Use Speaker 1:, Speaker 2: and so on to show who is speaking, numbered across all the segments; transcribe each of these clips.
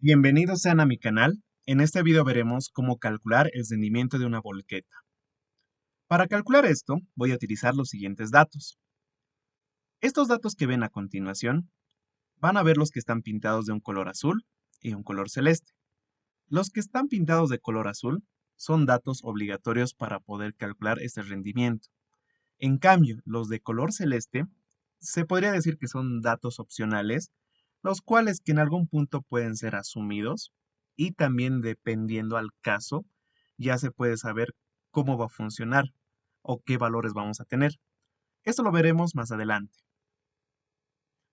Speaker 1: Bienvenidos sean a mi canal. En este video veremos cómo calcular el rendimiento de una volqueta. Para calcular esto, voy a utilizar los siguientes datos. Estos datos que ven a continuación, van a ver los que están pintados de un color azul y un color celeste. Los que están pintados de color azul son datos obligatorios para poder calcular este rendimiento. En cambio, los de color celeste, se podría decir que son datos opcionales, los cuales que en algún punto pueden ser asumidos y también dependiendo al caso, ya se puede saber cómo va a funcionar o qué valores vamos a tener. Esto lo veremos más adelante.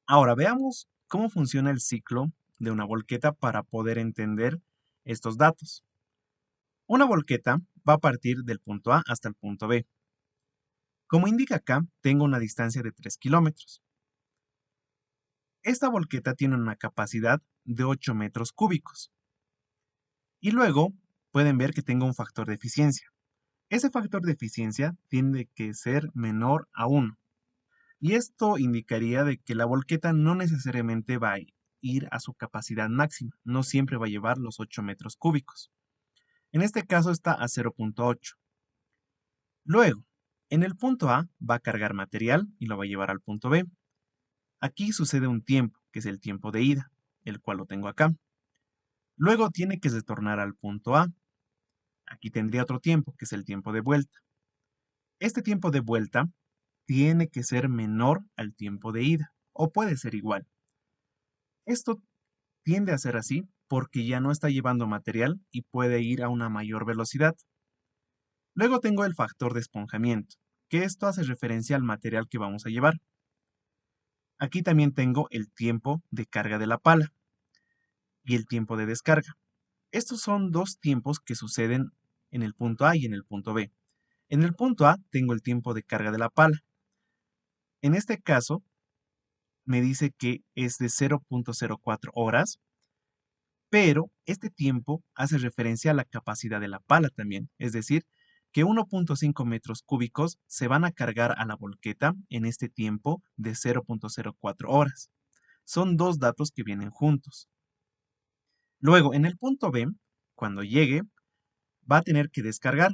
Speaker 1: Ahora veamos cómo funciona el ciclo de una volqueta para poder entender estos datos. Una volqueta va a partir del punto A hasta el punto B. Como indica acá, tengo una distancia de 3 kilómetros. Esta volqueta tiene una capacidad de 8 metros cúbicos. Y luego pueden ver que tengo un factor de eficiencia. Ese factor de eficiencia tiene que ser menor a 1. Y esto indicaría de que la volqueta no necesariamente va a ir a su capacidad máxima. No siempre va a llevar los 8 metros cúbicos. En este caso está a 0.8. Luego, en el punto A va a cargar material y lo va a llevar al punto B. Aquí sucede un tiempo, que es el tiempo de ida, el cual lo tengo acá. Luego tiene que retornar al punto A. Aquí tendría otro tiempo, que es el tiempo de vuelta. Este tiempo de vuelta tiene que ser menor al tiempo de ida, o puede ser igual. Esto tiende a ser así porque ya no está llevando material y puede ir a una mayor velocidad. Luego tengo el factor de esponjamiento, que esto hace referencia al material que vamos a llevar. Aquí también tengo el tiempo de carga de la pala y el tiempo de descarga. Estos son dos tiempos que suceden en el punto A y en el punto B. En el punto A tengo el tiempo de carga de la pala. En este caso, me dice que es de 0.04 horas, pero este tiempo hace referencia a la capacidad de la pala también, es decir, que 1.5 metros cúbicos se van a cargar a la volqueta en este tiempo de 0.04 horas. Son dos datos que vienen juntos. Luego, en el punto B, cuando llegue, va a tener que descargar,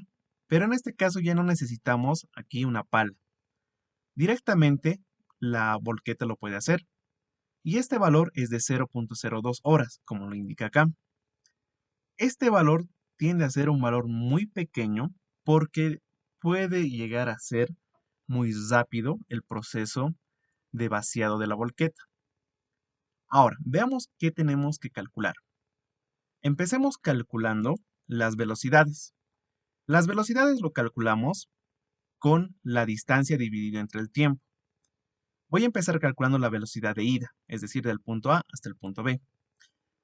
Speaker 1: pero en este caso ya no necesitamos aquí una pala. Directamente la volqueta lo puede hacer. Y este valor es de 0.02 horas, como lo indica acá. Este valor tiende a ser un valor muy pequeño porque puede llegar a ser muy rápido el proceso de vaciado de la volqueta. Ahora, veamos qué tenemos que calcular. Empecemos calculando las velocidades. Las velocidades lo calculamos con la distancia dividida entre el tiempo. Voy a empezar calculando la velocidad de ida, es decir, del punto A hasta el punto B.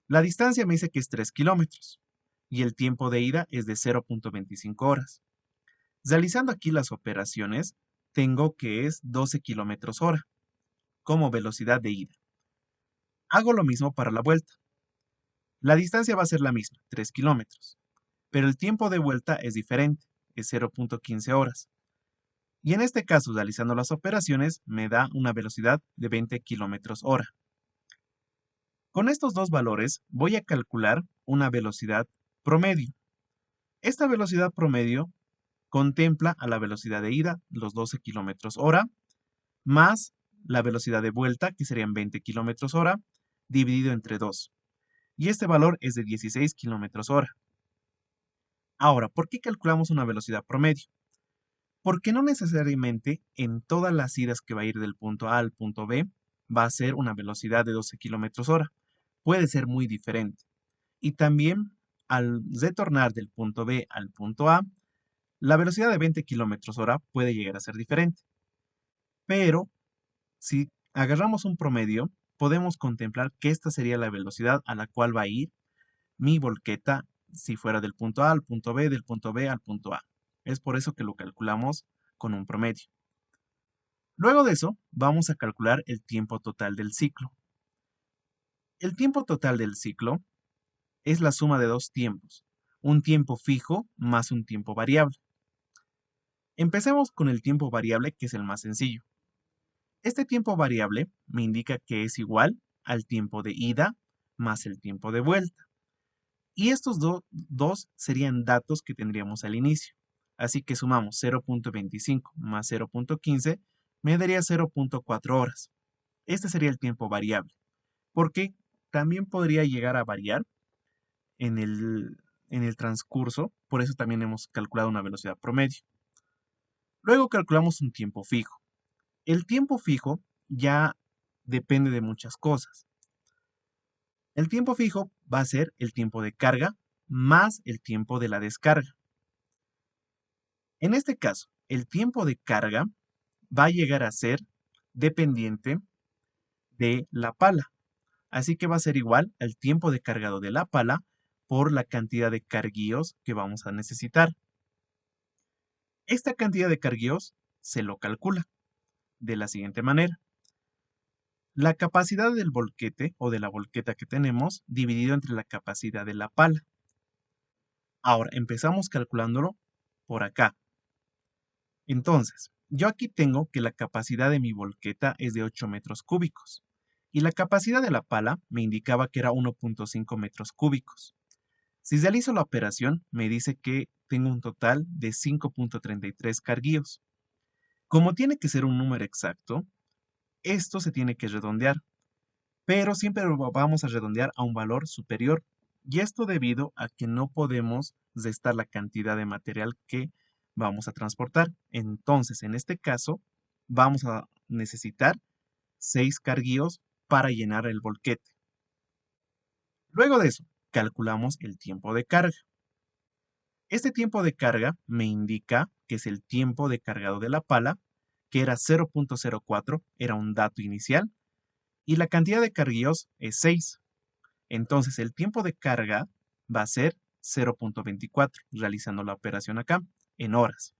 Speaker 1: La distancia me dice que es 3 kilómetros y el tiempo de ida es de 0.25 horas. Realizando aquí las operaciones, tengo que es 12 kilómetros hora como velocidad de ida. Hago lo mismo para la vuelta. La distancia va a ser la misma, 3 kilómetros, pero el tiempo de vuelta es diferente, es 0.15 horas. Y en este caso, realizando las operaciones, me da una velocidad de 20 kilómetros hora. Con estos dos valores voy a calcular una velocidad promedio. Esta velocidad promedio contempla a la velocidad de ida, los 12 kilómetros hora, más la velocidad de vuelta, que serían 20 kilómetros hora, dividido entre 2. Y este valor es de 16 kilómetros hora. Ahora, ¿por qué calculamos una velocidad promedio? Porque no necesariamente en todas las idas que va a ir del punto A al punto B va a ser una velocidad de 12 kilómetros hora. Puede ser muy diferente. Y también al retornar del punto B al punto A, la velocidad de 20 kilómetros hora puede llegar a ser diferente. Pero si agarramos un promedio, podemos contemplar que esta sería la velocidad a la cual va a ir mi volqueta si fuera del punto A al punto B, del punto B al punto A. Es por eso que lo calculamos con un promedio. Luego de eso, vamos a calcular el tiempo total del ciclo. El tiempo total del ciclo es la suma de dos tiempos, un tiempo fijo más un tiempo variable. Empecemos con el tiempo variable, que es el más sencillo. Este tiempo variable me indica que es igual al tiempo de ida más el tiempo de vuelta. Y estos dos serían datos que tendríamos al inicio. Así que sumamos 0.25 más 0.15 me daría 0.4 horas. Este sería el tiempo variable, porque también podría llegar a variar en el transcurso, por eso también hemos calculado una velocidad promedio. Luego calculamos un tiempo fijo. El tiempo fijo ya depende de muchas cosas. El tiempo fijo va a ser el tiempo de carga más el tiempo de la descarga. En este caso, el tiempo de carga va a llegar a ser dependiente de la pala. Así que va a ser igual al tiempo de cargado de la pala por la cantidad de carguíos que vamos a necesitar. Esta cantidad de carguíos se lo calcula de la siguiente manera. La capacidad del volquete o de la volqueta que tenemos dividido entre la capacidad de la pala. Ahora empezamos calculándolo por acá. Entonces, yo aquí tengo que la capacidad de mi volqueta es de 8 metros cúbicos y la capacidad de la pala me indicaba que era 1.5 metros cúbicos. Si realizo la operación, me dice que tengo un total de 5.33 carguíos. Como tiene que ser un número exacto, esto se tiene que redondear, pero siempre lo vamos a redondear a un valor superior. Y esto debido a que no podemos restar la cantidad de material que vamos a transportar. Entonces, en este caso, vamos a necesitar 6 carguíos para llenar el volquete. Luego de eso, calculamos el tiempo de carga. Este tiempo de carga me indica que es el tiempo de cargado de la pala, que era 0.04, era un dato inicial, y la cantidad de carguíos es 6. Entonces el tiempo de carga va a ser 0.24, realizando la operación acá en horas.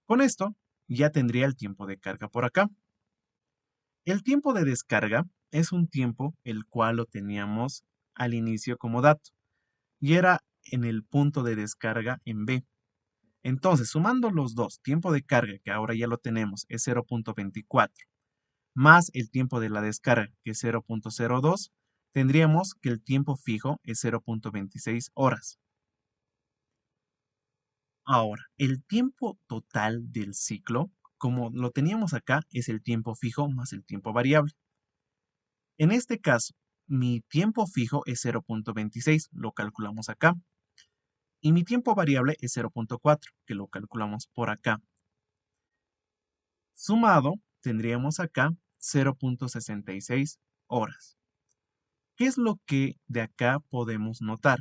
Speaker 1: Con esto ya tendría el tiempo de carga por acá. El tiempo de descarga es un tiempo el cual lo teníamos al inicio como dato y era en el punto de descarga en B. Entonces, sumando los dos, tiempo de carga, que ahora ya lo tenemos, es 0.24, más el tiempo de la descarga, que es 0.02, tendríamos que el tiempo fijo es 0.26 horas. Ahora, el tiempo total del ciclo, como lo teníamos acá, es el tiempo fijo más el tiempo variable. En este caso, mi tiempo fijo es 0.26, lo calculamos acá. Y mi tiempo variable es 0.4, que lo calculamos por acá. Sumado, tendríamos acá 0.66 horas. ¿Qué es lo que de acá podemos notar?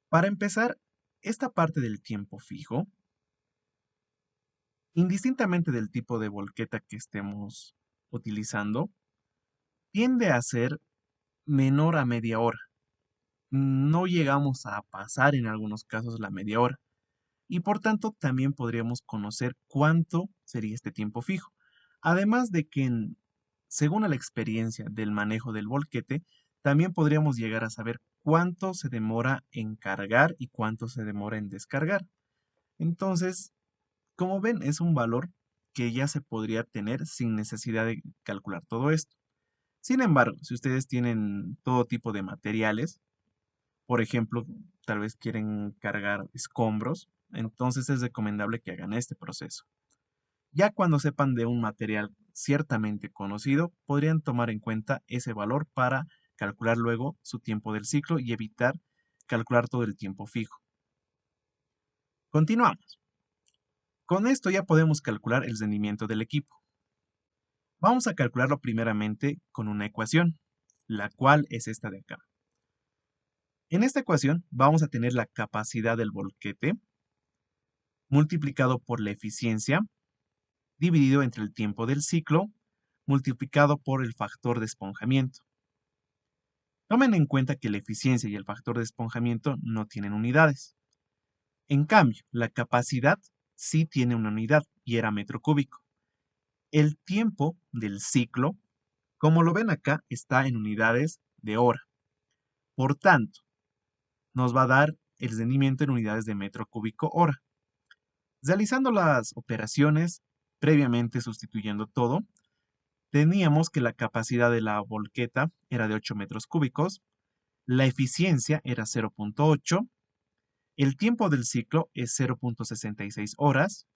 Speaker 1: Para empezar, esta parte del tiempo fijo, indistintamente del tipo de volqueta que estemos utilizando, tiende a ser menor a media hora. No llegamos a pasar en algunos casos la media hora. Y por tanto también podríamos conocer cuánto sería este tiempo fijo. Además de que, según la experiencia del manejo del volquete, también podríamos llegar a saber cuánto se demora en cargar y cuánto se demora en descargar. Entonces, como ven, es un valor que ya se podría tener sin necesidad de calcular todo esto. Sin embargo, si ustedes tienen todo tipo de materiales, por ejemplo, tal vez quieren cargar escombros, entonces es recomendable que hagan este proceso. Ya cuando sepan de un material ciertamente conocido, podrían tomar en cuenta ese valor para calcular luego su tiempo del ciclo y evitar calcular todo el tiempo fijo. Continuamos. Con esto ya podemos calcular el rendimiento del equipo. Vamos a calcularlo primeramente con una ecuación, la cual es esta de acá. En esta ecuación vamos a tener la capacidad del volquete multiplicado por la eficiencia dividido entre el tiempo del ciclo multiplicado por el factor de esponjamiento. Tomen en cuenta que la eficiencia y el factor de esponjamiento no tienen unidades. En cambio, la capacidad sí tiene una unidad y era metro cúbico. El tiempo del ciclo, como lo ven acá, está en unidades de hora. Por tanto, nos va a dar el rendimiento en unidades de metro cúbico hora. Realizando las operaciones, previamente sustituyendo todo, teníamos que la capacidad de la volqueta era de 8 metros cúbicos, la eficiencia era 0.8, el tiempo del ciclo es 0.66 horas,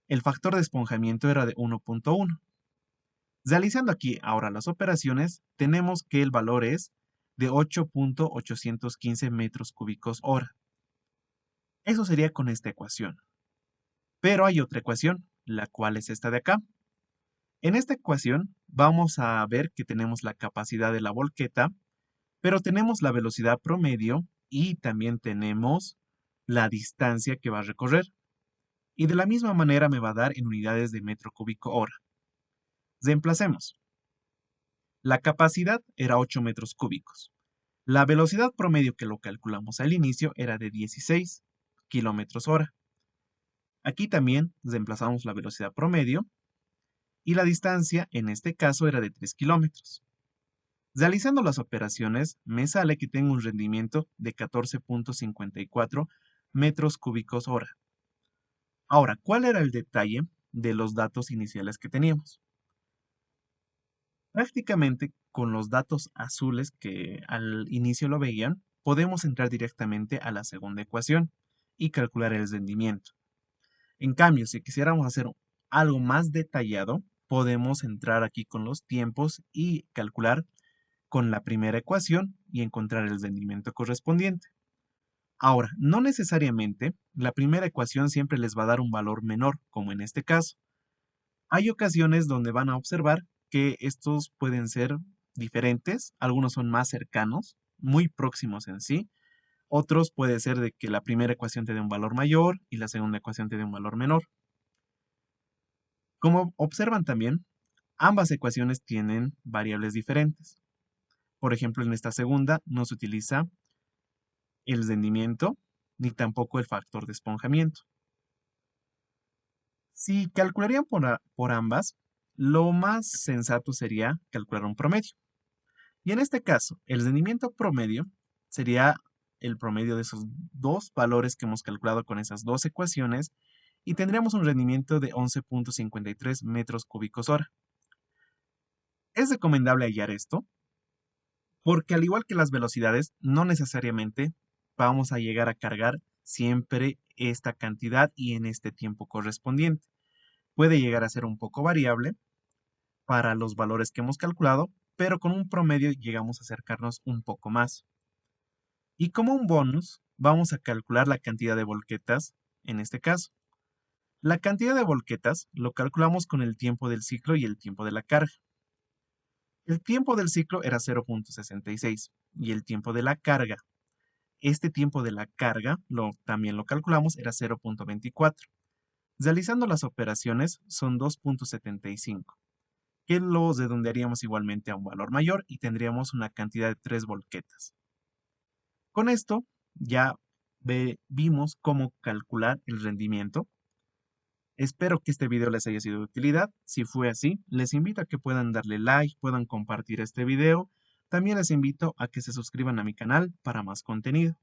Speaker 1: el factor de esponjamiento era de 1.1. Realizando aquí ahora las operaciones, tenemos que el valor es de 8.815 metros cúbicos hora. Eso sería con esta ecuación. Pero hay otra ecuación, la cual es esta de acá. En esta ecuación vamos a ver que tenemos la capacidad de la volqueta, pero tenemos la velocidad promedio y también tenemos la distancia que va a recorrer. Y de la misma manera me va a dar en unidades de metro cúbico hora. Reemplacemos. La capacidad era 8 metros cúbicos. La velocidad promedio que lo calculamos al inicio era de 16 kilómetros hora. Aquí también reemplazamos la velocidad promedio y la distancia en este caso era de 3 kilómetros. Realizando las operaciones me sale que tengo un rendimiento de 14.54 metros cúbicos hora. Ahora, ¿cuál era el detalle de los datos iniciales que teníamos? Prácticamente con los datos azules que al inicio lo veían, podemos entrar directamente a la segunda ecuación y calcular el rendimiento. En cambio, si quisiéramos hacer algo más detallado, podemos entrar aquí con los tiempos y calcular con la primera ecuación y encontrar el rendimiento correspondiente. Ahora, no necesariamente la primera ecuación siempre les va a dar un valor menor, como en este caso. Hay ocasiones donde van a observar que estos pueden ser diferentes, algunos son más cercanos, muy próximos en sí, otros puede ser de que la primera ecuación te dé un valor mayor y la segunda ecuación te dé un valor menor. Como observan también, ambas ecuaciones tienen variables diferentes. Por ejemplo, en esta segunda no se utiliza el rendimiento ni tampoco el factor de esponjamiento. Si calcularían por ambas, lo más sensato sería calcular un promedio. Y en este caso, el rendimiento promedio sería el promedio de esos dos valores que hemos calculado con esas dos ecuaciones y tendríamos un rendimiento de 11.53 metros cúbicos hora. Es recomendable hallar esto porque al igual que las velocidades, no necesariamente vamos a llegar a cargar siempre esta cantidad y en este tiempo correspondiente. Puede llegar a ser un poco variable para los valores que hemos calculado, pero con un promedio llegamos a acercarnos un poco más. Y como un bonus, vamos a calcular la cantidad de volquetas en este caso. La cantidad de volquetas lo calculamos con el tiempo del ciclo y el tiempo de la carga. El tiempo del ciclo era 0.66 y el tiempo de la carga. Este tiempo de la carga también lo calculamos, era 0.24. Realizando las operaciones son 2.75, que lo redondearíamos igualmente a un valor mayor y tendríamos una cantidad de 3 volquetas. Con esto ya vimos cómo calcular el rendimiento. Espero que este video les haya sido de utilidad. Si fue así, les invito a que puedan darle like, puedan compartir este video. También les invito a que se suscriban a mi canal para más contenido.